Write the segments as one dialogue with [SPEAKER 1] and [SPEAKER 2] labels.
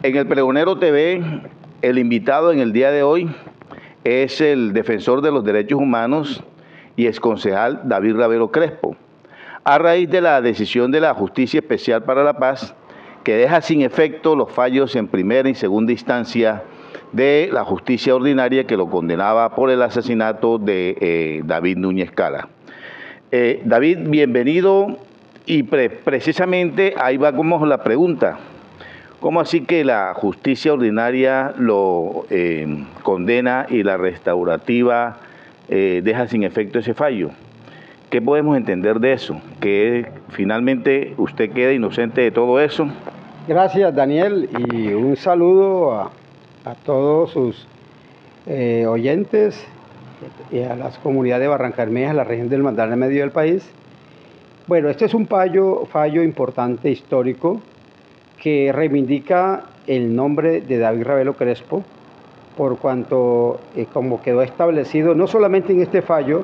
[SPEAKER 1] En el Pregonero TV, el invitado en el día de hoy es el defensor de los derechos humanos y exconcejal David Ravelo Crespo, a raíz de la decisión de la Justicia Especial para la Paz que deja sin efecto los fallos en primera y segunda instancia de la justicia ordinaria que lo condenaba por el asesinato de David Núñez Cala. David, bienvenido, y precisamente ahí va como la pregunta. ¿Cómo así que la justicia ordinaria lo condena y la restaurativa deja sin efecto ese fallo? ¿Qué podemos entender de eso? ¿Que finalmente usted queda inocente de todo eso?
[SPEAKER 2] Gracias, Daniel, y un saludo a todos sus oyentes y a las comunidades de Barrancabermeja, la región del Magdalena Medio del país. Bueno, este es un fallo importante, histórico, que reivindica el nombre de David Ravelo Crespo, por cuanto, como quedó establecido, no solamente en este fallo,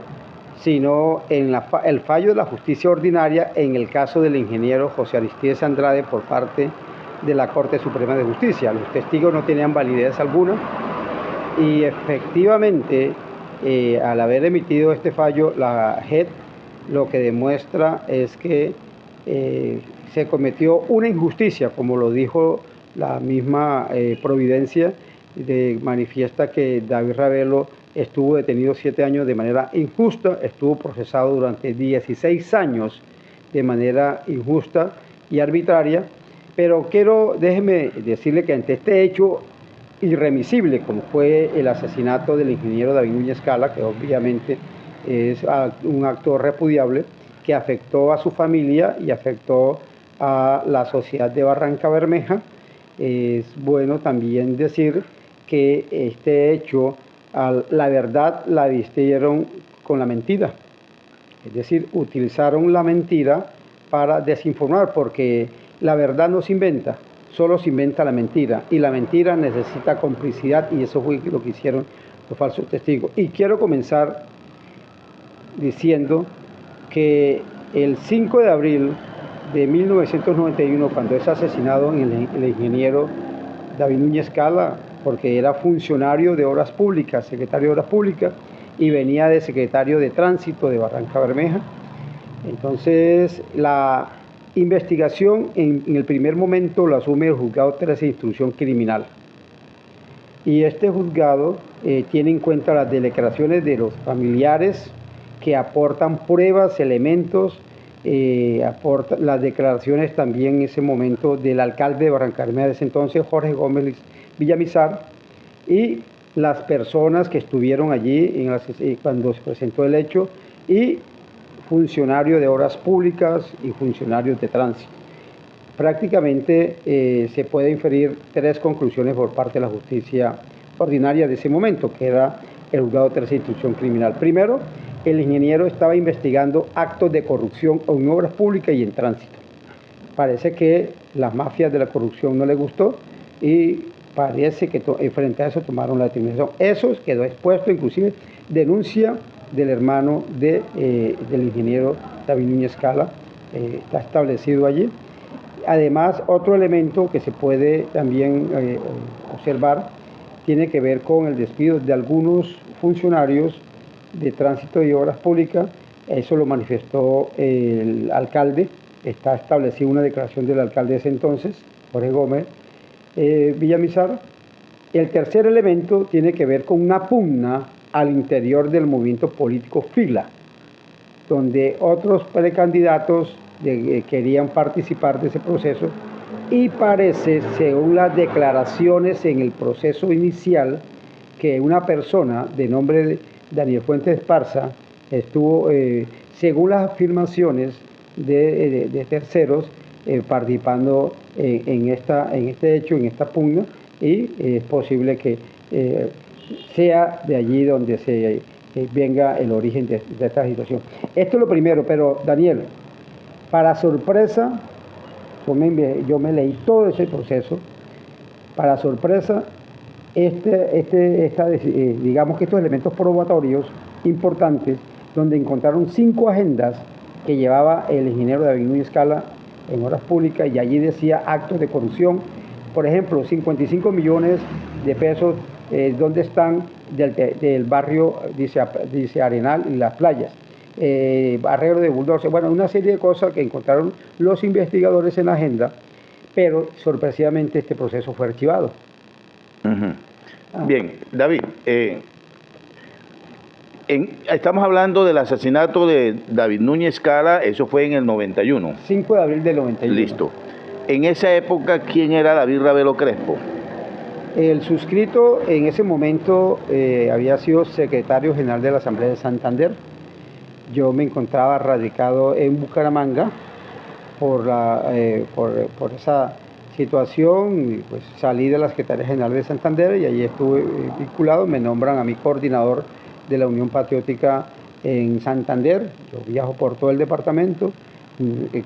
[SPEAKER 2] sino en el fallo de la justicia ordinaria en el caso del ingeniero José Aristides Andrade por parte de la Corte Suprema de Justicia. Los testigos no tenían validez alguna y efectivamente, al haber emitido este fallo, la JEP lo que demuestra es que se cometió una injusticia, como lo dijo la misma Providencia, manifiesta que David Ravelo estuvo detenido 7 años de manera injusta, estuvo procesado durante 16 años de manera injusta y arbitraria, pero déjeme decirle que ante este hecho irremisible, como fue el asesinato del ingeniero David Núñez Cala, que obviamente es un acto repudiable, que afectó a su familia y afectó a la sociedad de Barrancabermeja. Es bueno también decir que este hecho, la verdad la vistieron con la mentira, es decir, utilizaron la mentira para desinformar, porque la verdad no se inventa, solo se inventa la mentira, y la mentira necesita complicidad, y eso fue lo que hicieron los falsos testigos. Y quiero comenzar diciendo que el 5 de abril de 1991, cuando es asesinado el ingeniero David Núñez Cala, porque era funcionario de Obras Públicas, secretario de Obras Públicas, y venía de secretario de Tránsito de Barrancabermeja. Entonces, la investigación en el primer momento lo asume el Juzgado 13 de Instrucción Criminal. Y este juzgado tiene en cuenta las declaraciones de los familiares que aportan pruebas, elementos, aporta las declaraciones también en ese momento del alcalde de Barrancabermeja de ese entonces, Jorge Gómez Villamizar, y las personas que estuvieron allí cuando se presentó el hecho, y funcionarios de obras públicas y funcionarios de tránsito. Prácticamente se puede inferir 3 conclusiones por parte de la justicia ordinaria de ese momento, que era el juzgado 13 de instrucción criminal. Primero, el ingeniero estaba investigando actos de corrupción en obras públicas y en tránsito. Parece que las mafias de la corrupción no les gustó y parece que frente a eso tomaron la determinación. Eso quedó expuesto, inclusive denuncia del hermano del ingeniero David Núñez Cala, está establecido allí. Además, otro elemento que se puede también observar tiene que ver con el despido de algunos funcionarios de tránsito y obras públicas. Eso lo manifestó el alcalde, está establecida una declaración del alcalde de ese entonces, Jorge Gómez Villamizar. El tercer elemento tiene que ver con una pugna al interior del movimiento político FILA, donde otros precandidatos querían participar de ese proceso, y parece, según las declaraciones en el proceso inicial, que una persona de nombre Daniel Fuentes Esparza estuvo, según las afirmaciones de terceros, participando en este hecho, en esta pugna, y es posible que sea de allí donde se venga el origen de esta situación. Esto es lo primero, pero Daniel, para sorpresa, yo me leí todo ese proceso. Para sorpresa, digamos que estos elementos probatorios importantes, donde encontraron 5 agendas que llevaba el ingeniero David Núñez Cala en obras públicas, y allí decía actos de corrupción Por ejemplo, 55 millones de pesos, ¿dónde están del barrio, dice Arenal y las playas? Arreglo de bulldozers, bueno, una serie de cosas que encontraron los investigadores en la agenda, pero sorpresivamente este proceso fue archivado.
[SPEAKER 1] Bien, David, estamos hablando del asesinato de David Núñez Cala, eso fue en el 91.
[SPEAKER 2] 5 de abril del 91.
[SPEAKER 1] Listo. En esa época, ¿quién era David Ravelo Crespo?
[SPEAKER 2] El suscrito en ese momento había sido secretario general de la Asamblea de Santander. Yo me encontraba radicado en Bucaramanga por esa situación, y pues salí de la Secretaría General de Santander y allí estuve vinculado. Me nombran a mi coordinador de la Unión Patriótica en Santander. Yo viajo por todo el departamento.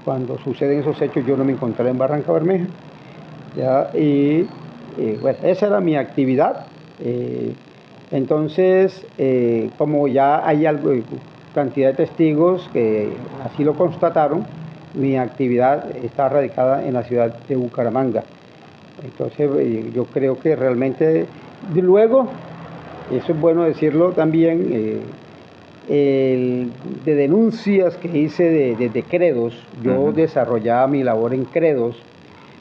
[SPEAKER 2] Cuando suceden esos hechos yo no me encontré en Barranca Bermeja. Bueno, esa era mi actividad. Entonces, como ya hay cantidad de testigos que así lo constataron, mi actividad está radicada en la ciudad de Bucaramanga. Entonces, yo creo que realmente, luego, eso es bueno decirlo también, de denuncias que hice de credos, yo desarrollaba mi labor en credos.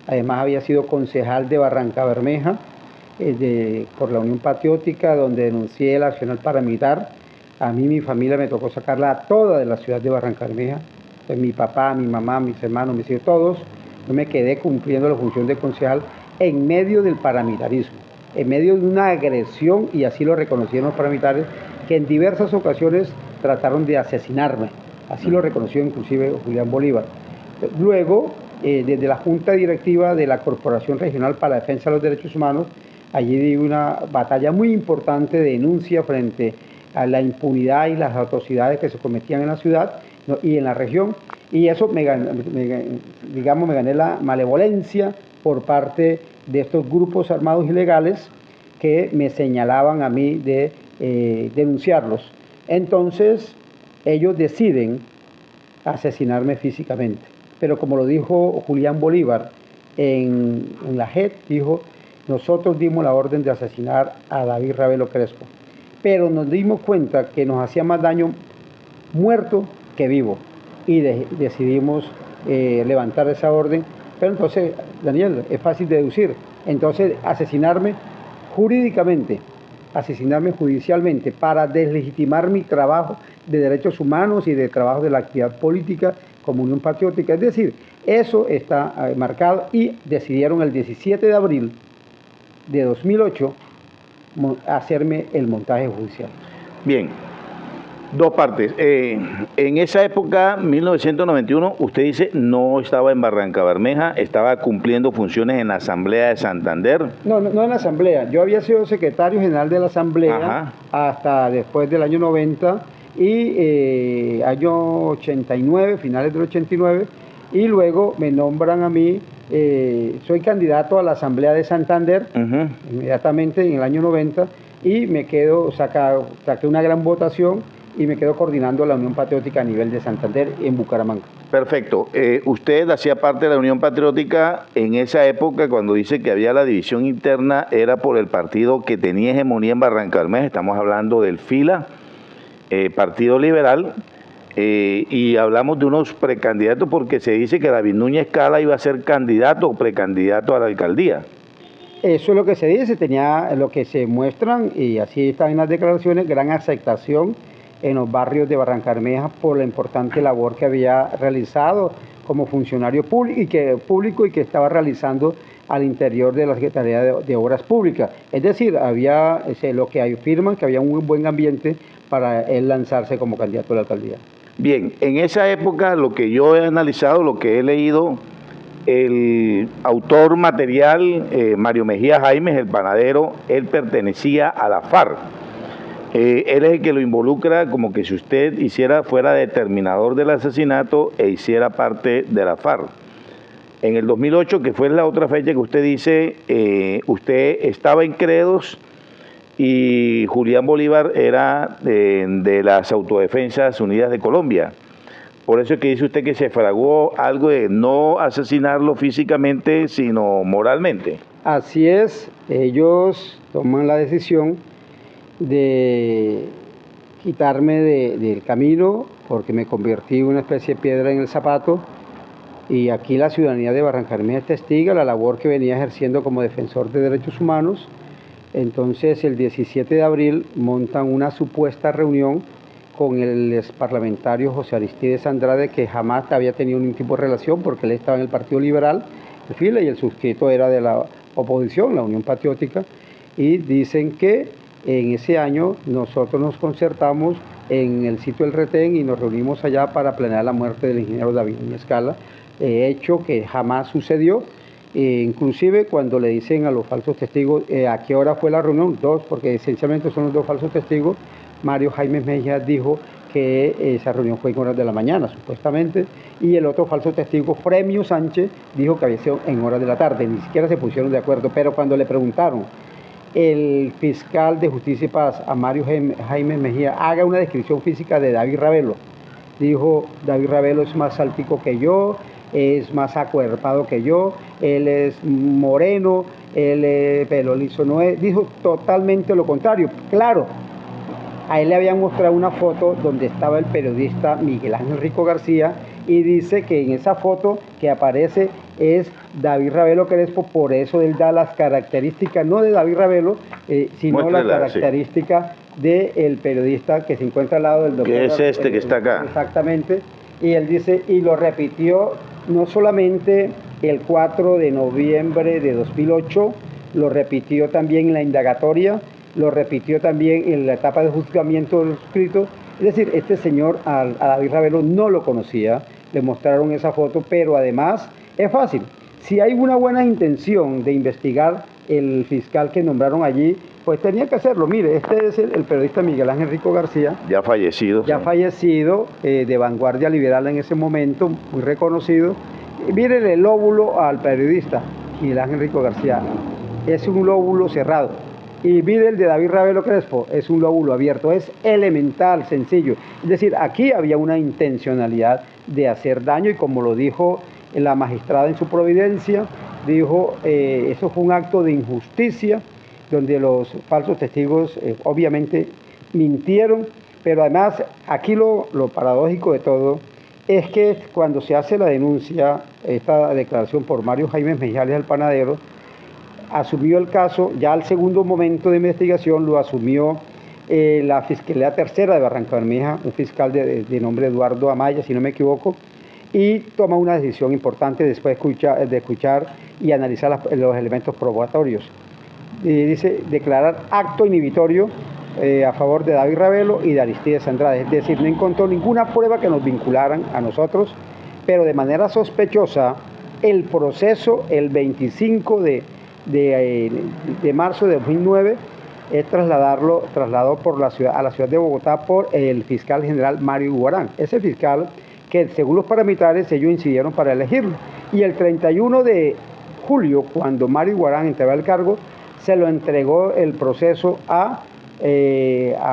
[SPEAKER 2] Además había sido concejal de Barranca Bermeja por la Unión Patriótica, donde denuncié el accionar paramilitar. A mí, mi familia, me tocó sacarla a toda de la ciudad de Barranca Bermeja. Pues mi papá, mi mamá, mis hermanos, mis hijos, todos. Yo me quedé cumpliendo la función de concejal en medio del paramilitarismo, en medio de una agresión, y así lo reconocieron los paramilitares, que en diversas ocasiones trataron de asesinarme. Así lo reconoció inclusive Julián Bolívar. Luego, desde la Junta Directiva de la Corporación Regional para la Defensa de los Derechos Humanos, allí di una batalla muy importante de denuncia frente a la impunidad y las atrocidades que se cometían en la ciudad, ¿no?, y en la región, y eso me gané la malevolencia por parte de estos grupos armados ilegales que me señalaban a mí de denunciarlos. Entonces ellos deciden asesinarme físicamente, pero como lo dijo Julián Bolívar en la JEP, dijo: nosotros dimos la orden de asesinar a David Ravelo Crespo, pero nos dimos cuenta que nos hacía más daño muerto que vivo, y decidimos levantar esa orden. Pero entonces, Daniel, es fácil de deducir. Entonces, asesinarme jurídicamente, asesinarme judicialmente para deslegitimar mi trabajo de derechos humanos y de trabajo de la actividad política como Unión Patriótica. Es decir, eso está marcado, y decidieron el 17 de abril de 2008 hacerme el montaje judicial.
[SPEAKER 1] Bien, dos partes. En esa época, 1991, usted dice no estaba en Barranca Bermeja, estaba cumpliendo funciones en la Asamblea de Santander.
[SPEAKER 2] No en la Asamblea. Yo había sido secretario general de la Asamblea hasta después del año 90 y año 89, finales del 89, y luego me nombran a mí, soy candidato a la Asamblea de Santander, inmediatamente en el año 90, y me quedo, saqué una gran votación y me quedo coordinando la Unión Patriótica a nivel de Santander en Bucaramanga.
[SPEAKER 1] Perfecto. Usted hacía parte de la Unión Patriótica en esa época, cuando dice que había la división interna, era por el partido que tenía hegemonía en Barranca Bermeja. Estamos hablando del FILA, Partido Liberal, y hablamos de unos precandidatos porque se dice que David Núñez Cala iba a ser candidato o precandidato a la alcaldía.
[SPEAKER 2] Eso es lo que se dice, tenía lo que se muestran, y así están en las declaraciones, gran aceptación en los barrios de Barranca Bermeja por la importante labor que había realizado como funcionario público y que estaba realizando al interior de la Secretaría de Obras Públicas. Es decir, había lo que afirman, que había un buen ambiente para él lanzarse como candidato a la alcaldía.
[SPEAKER 1] Bien, en esa época lo que yo he analizado, lo que he leído, el autor material, Mario Mejía Jaimes, el panadero, él pertenecía a la FARC. Él es el que lo involucra, como que si usted fuera determinador del asesinato e hiciera parte de la FARC. En el 2008, que fue la otra fecha que usted dice, usted estaba en Credos y Julián Bolívar era de las Autodefensas Unidas de Colombia. Por eso es que dice usted que se fraguó algo de no asesinarlo físicamente, sino moralmente.
[SPEAKER 2] Así es, ellos toman la decisión de quitarme del camino porque me convertí en una especie de piedra en el zapato, y aquí la ciudadanía de Barrancabermeja testiga la labor que venía ejerciendo como defensor de derechos humanos. Entonces el 17 de abril montan una supuesta reunión con el exparlamentario José Aristides Andrade, que jamás había tenido ningún tipo de relación porque él estaba en el Partido Liberal, el FILE, y el suscrito era de la oposición, la Unión Patriótica, y dicen que en ese año nosotros nos concertamos en el sitio del Retén y nos reunimos allá para planear la muerte del ingeniero David Escala, hecho que jamás sucedió. Inclusive cuando le dicen a los falsos testigos a qué hora fue la reunión, dos, porque esencialmente son los dos falsos testigos, Mario Jaime Mejía dijo que esa reunión fue en horas de la mañana, supuestamente, y el otro falso testigo, Fremio Sánchez, dijo que había sido en horas de la tarde. Ni siquiera se pusieron de acuerdo, pero cuando le preguntaron el fiscal de Justicia y Paz a Mario Jaime Mejía, haga una descripción física de David Ravelo, dijo: David Ravelo es más altico que yo, es más acuerpado que yo, él es moreno, él es pelo liso, no es. Dijo totalmente lo contrario. Claro, a él le habían mostrado una foto donde estaba el periodista Miguel Ángel Rico García, y dice que en esa foto que aparece es David Ravelo Crespo. Por eso él da las características, no de David Ravelo, sino muéstrela, las características sí, del periodista que se encuentra al lado del doctor.
[SPEAKER 1] Que es este que está acá.
[SPEAKER 2] Exactamente. Y él dice, y lo repitió no solamente el 4 de noviembre de 2008, lo repitió también en la indagatoria, lo repitió también en la etapa de juzgamiento del suscrito. Es decir, este señor a David Ravelo no lo conocía, le mostraron esa foto, pero además es fácil. Si hay una buena intención de investigar el fiscal que nombraron allí, pues tenía que hacerlo. Mire, este es el periodista Miguel Ángel Rico García.
[SPEAKER 1] Ya fallecido.
[SPEAKER 2] Ya sí, fallecido, de Vanguardia Liberal en ese momento, muy reconocido. Y miren el lóbulo al periodista Miguel Ángel Rico García. Es un lóbulo cerrado. Y mire el de David Ravelo Crespo, es un lóbulo abierto. Es elemental, sencillo. Es decir, aquí había una intencionalidad de hacer daño, y como lo dijo la magistrada en su providencia, dijo, eso fue un acto de injusticia, donde los falsos testigos obviamente mintieron, pero además aquí lo paradójico de todo es que cuando se hace la denuncia, esta declaración por Mario Jaime Mejía del Panadero, asumió el caso, ya al segundo momento de investigación lo asumió la Fiscalía Tercera de Barrancabermeja, un fiscal de nombre Eduardo Amaya, si no me equivoco, y toma una decisión importante después de escuchar y analizar los elementos probatorios. Y dice declarar acto inhibitorio a favor de David Ravelo y de Aristides Andrade. Es decir, no encontró ninguna prueba que nos vincularan a nosotros, pero de manera sospechosa el proceso el 25 de marzo de 2009 es trasladado por a la ciudad de Bogotá por el fiscal general Mario Iguarán. Ese fiscal que según los paramilitares ellos incidieron para elegirlo. Y el 31 de julio, cuando Mario Iguarán entregó el cargo, se lo entregó el proceso a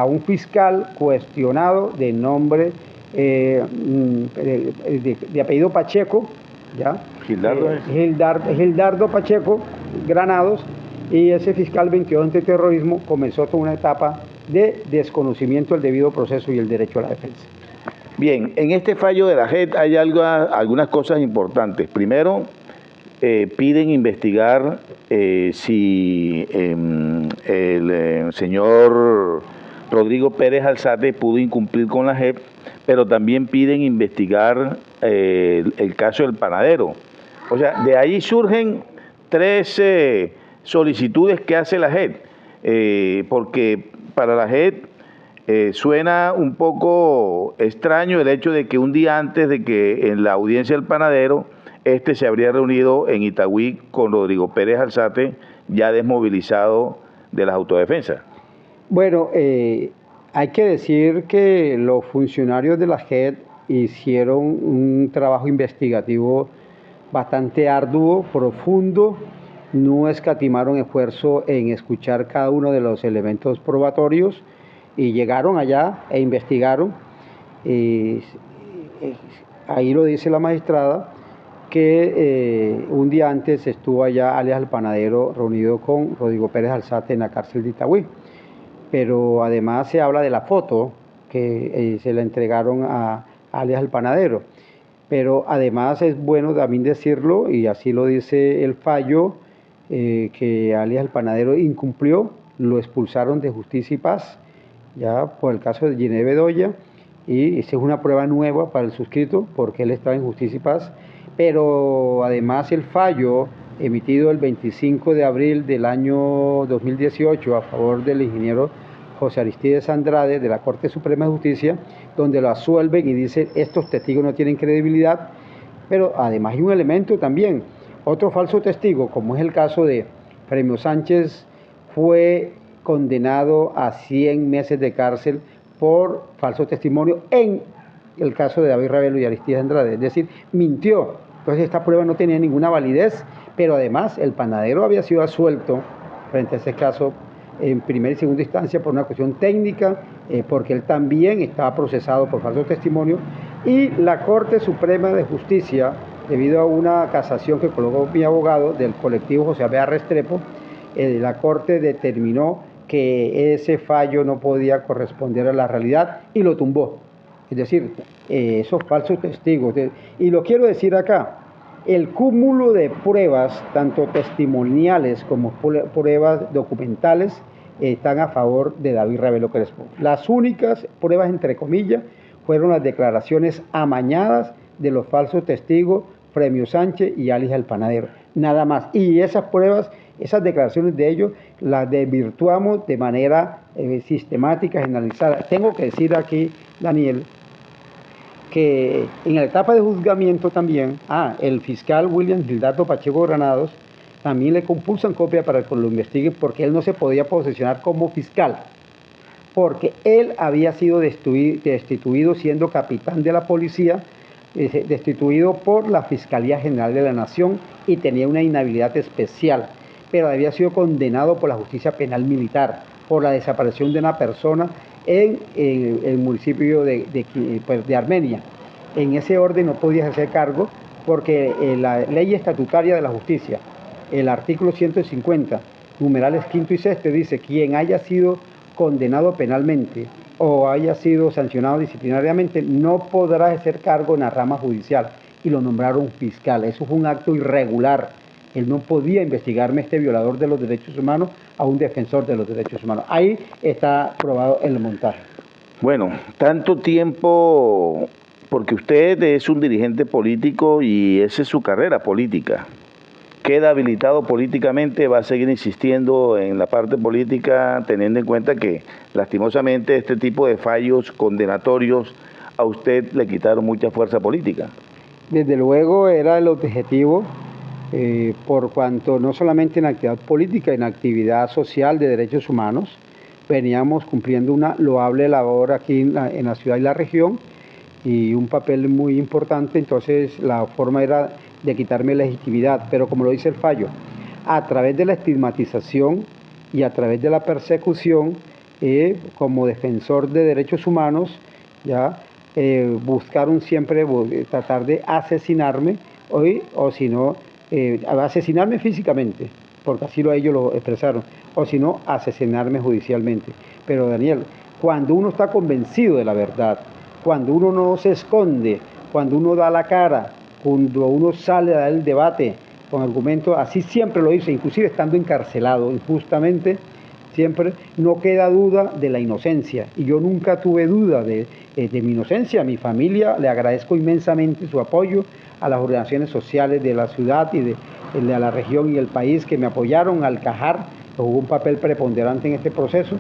[SPEAKER 2] un fiscal cuestionado de nombre, de apellido Pacheco, ¿ya? Gildardo Pacheco Granados, y ese fiscal 22 antiterrorismo comenzó toda una etapa de desconocimiento del debido proceso y el derecho a la defensa.
[SPEAKER 1] Bien, en este fallo de la JEP hay algunas cosas importantes. Primero, piden investigar si el señor Rodrigo Pérez Alzate pudo incumplir con la JEP, pero también piden investigar el caso del panadero. O sea, de ahí surgen tres solicitudes que hace la JEP, porque para la JEP suena un poco extraño el hecho de que un día antes de que en la audiencia del panadero, se habría reunido en Itagüí con Rodrigo Pérez Alzate, ya desmovilizado de las autodefensas.
[SPEAKER 2] Bueno, hay que decir que los funcionarios de la JEP hicieron un trabajo investigativo bastante arduo, profundo, no escatimaron esfuerzo en escuchar cada uno de los elementos probatorios y llegaron allá e investigaron. Ahí lo dice la magistrada, que un día antes estuvo allá alias El Panadero reunido con Rodrigo Pérez Alzate en la cárcel de Itagüí. Pero además se habla de la foto que se la entregaron a alias El Panadero. Pero además es bueno también decirlo, y así lo dice el fallo, que alias El Panadero incumplió, lo expulsaron de Justicia y Paz, ya por el caso de Giné Bedoya, y esa es una prueba nueva para el suscrito, porque él estaba en Justicia y Paz. Pero además el fallo emitido el 25 de abril del año 2018 a favor del ingeniero José Aristides Andrade de la Corte Suprema de Justicia, donde lo absuelven y dicen estos testigos no tienen credibilidad, pero además hay un elemento también, otro falso testigo, como es el caso de Premio Sánchez, fue condenado a 100 meses de cárcel por falso testimonio en el caso de David Ravelo y Aristides Andrade, es decir, mintió. Entonces esta prueba no tenía ninguna validez, pero además el Panadero había sido absuelto frente a ese caso en primera y segunda instancia por una cuestión técnica, porque él también estaba procesado por falso testimonio, y la Corte Suprema de Justicia, debido a una casación que colocó mi abogado del colectivo José Abel Restrepo, la Corte determinó que ese fallo no podía corresponder a la realidad y lo tumbó. Es decir, esos falsos testigos. Y lo quiero decir acá, el cúmulo de pruebas, tanto testimoniales como pruebas documentales, están a favor de David Ravelo Crespo. Las únicas pruebas, entre comillas, fueron las declaraciones amañadas de los falsos testigos Premio Sánchez y alias El Panadero, nada más. Y esas pruebas, esas declaraciones de ellos, las desvirtuamos de manera sistemática, generalizada. Tengo que decir aquí, Daniel, que en la etapa de juzgamiento también, el fiscal William Gildardo Pacheco Granados también le compulsan copia para que lo investiguen, porque él no se podía posesionar como fiscal, porque él había sido destituido siendo capitán de la policía, destituido por la Fiscalía General de la Nación y tenía una inhabilidad especial, pero había sido condenado por la justicia penal militar por la desaparición de una persona en el municipio de Armenia. En ese orden no podía hacer cargo porque la ley estatutaria de la justicia, el artículo 150, numerales quinto y sexto, dice: quien haya sido condenado penalmente o haya sido sancionado disciplinariamente no podrá hacer cargo en la rama judicial, y lo nombraron fiscal. Eso fue un acto irregular. Él no podía investigarme, este violador de los derechos humanos, a un defensor de los derechos humanos. Ahí está probado el montaje.
[SPEAKER 1] Bueno, tanto tiempo, porque usted es un dirigente político y esa es su carrera política. Queda habilitado políticamente, va a seguir insistiendo en la parte política, teniendo en cuenta que lastimosamente este tipo de fallos condenatorios a usted le quitaron mucha fuerza política.
[SPEAKER 2] Desde luego era el objetivo, por cuanto no solamente en actividad política, en actividad social de derechos humanos, veníamos cumpliendo una loable labor aquí en la ciudad y la región, y un papel muy importante. Entonces la forma era de quitarme legitimidad, pero como lo dice el fallo, a través de la estigmatización y a través de la persecución, como defensor de derechos humanos, ya buscaron siempre tratar de asesinarme, o si no, asesinarme físicamente, porque así ellos lo expresaron, o si no, asesinarme judicialmente. Pero Daniel, cuando uno está convencido de la verdad, cuando uno no se esconde, cuando uno da la cara, cuando uno sale a dar el debate con argumentos, así siempre lo hice, inclusive estando encarcelado injustamente, siempre no queda duda de la inocencia, y yo nunca tuve duda de mi inocencia. A mi familia le agradezco inmensamente su apoyo, a las organizaciones sociales de la ciudad y de la región y el país que me apoyaron, al CAJAR, que jugó un papel preponderante en este proceso.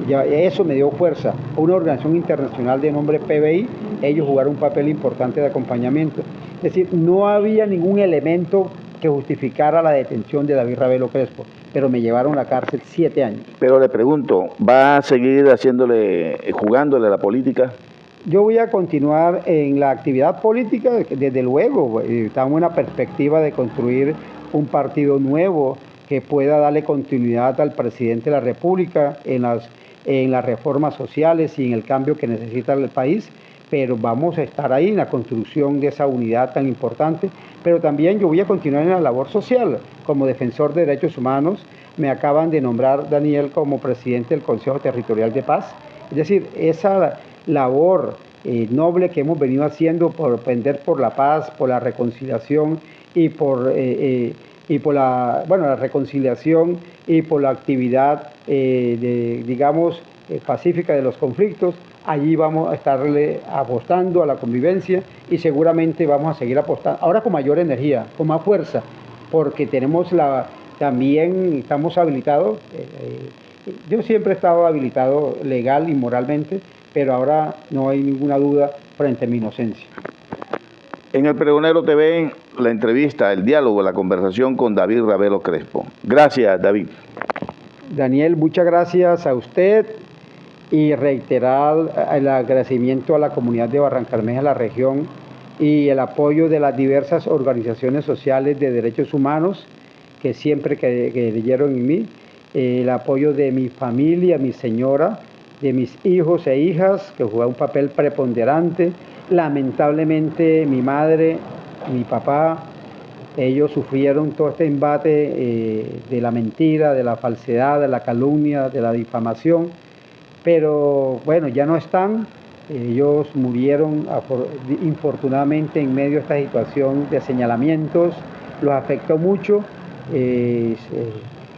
[SPEAKER 2] Ya eso me dio fuerza. Una organización internacional de nombre PBI, ellos jugaron un papel importante de acompañamiento. Es decir, no había ningún elemento que justificara la detención de David Ravelo Crespo, pero me llevaron a la cárcel 7 años.
[SPEAKER 1] Pero le pregunto, ¿va a seguir jugándole a la política?
[SPEAKER 2] Yo voy a continuar en la actividad política, desde luego. Estamos en una perspectiva de construir un partido nuevo que pueda darle continuidad al presidente de la República en las reformas sociales y en el cambio que necesita el país, pero vamos a estar ahí en la construcción de esa unidad tan importante. Pero también yo voy a continuar en la labor social como defensor de derechos humanos. Me acaban de nombrar, Daniel, como presidente del Consejo Territorial de Paz. Es decir, esa labor noble que hemos venido haciendo por pender por la paz, por la reconciliación y por la reconciliación y por la actividad pacífica de los conflictos. Allí vamos a estarle apostando a la convivencia y seguramente vamos a seguir apostando, ahora con mayor energía, con más fuerza, porque también estamos habilitados. Yo siempre he estado habilitado legal y moralmente, pero ahora no hay ninguna duda frente a mi inocencia.
[SPEAKER 1] En el Pregonero TV, la entrevista, el diálogo, la conversación con David Ravelo Crespo. Gracias, David.
[SPEAKER 2] Daniel, muchas gracias a usted y reiterar el agradecimiento a la comunidad de Barrancabermeja, la región, y el apoyo de las diversas organizaciones sociales de derechos humanos que siempre creyeron en mí, el apoyo de mi familia, mi señora, de mis hijos e hijas, que jugaron un papel preponderante. Lamentablemente mi madre, mi papá, ellos sufrieron todo este embate de la mentira, de la falsedad, de la calumnia, de la difamación, pero bueno, ya no están. Ellos murieron infortunadamente en medio de esta situación de señalamientos, los afectó mucho,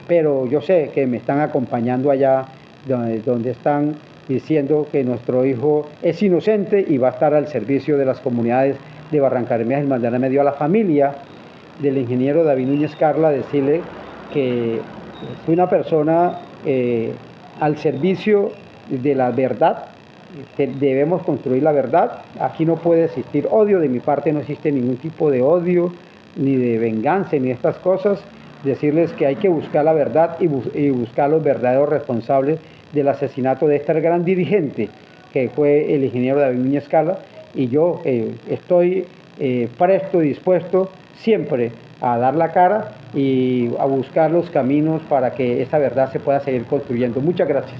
[SPEAKER 2] pero yo sé que me están acompañando allá donde están diciendo que nuestro hijo es inocente y va a estar al servicio de las comunidades de Barrancabermeja y Magdalena Medio. A la familia del ingeniero David Núñez Carla, decirle que fue una persona al servicio de la verdad, que debemos construir la verdad. Aquí no puede existir odio, de mi parte no existe ningún tipo de odio, ni de venganza, ni de estas cosas. Decirles que hay que buscar la verdad y buscar los verdaderos responsables del asesinato de este gran dirigente que fue el ingeniero David Núñez Carla, y yo estoy presto y dispuesto siempre a dar la cara y a buscar los caminos para que esta verdad se pueda seguir construyendo. Muchas gracias.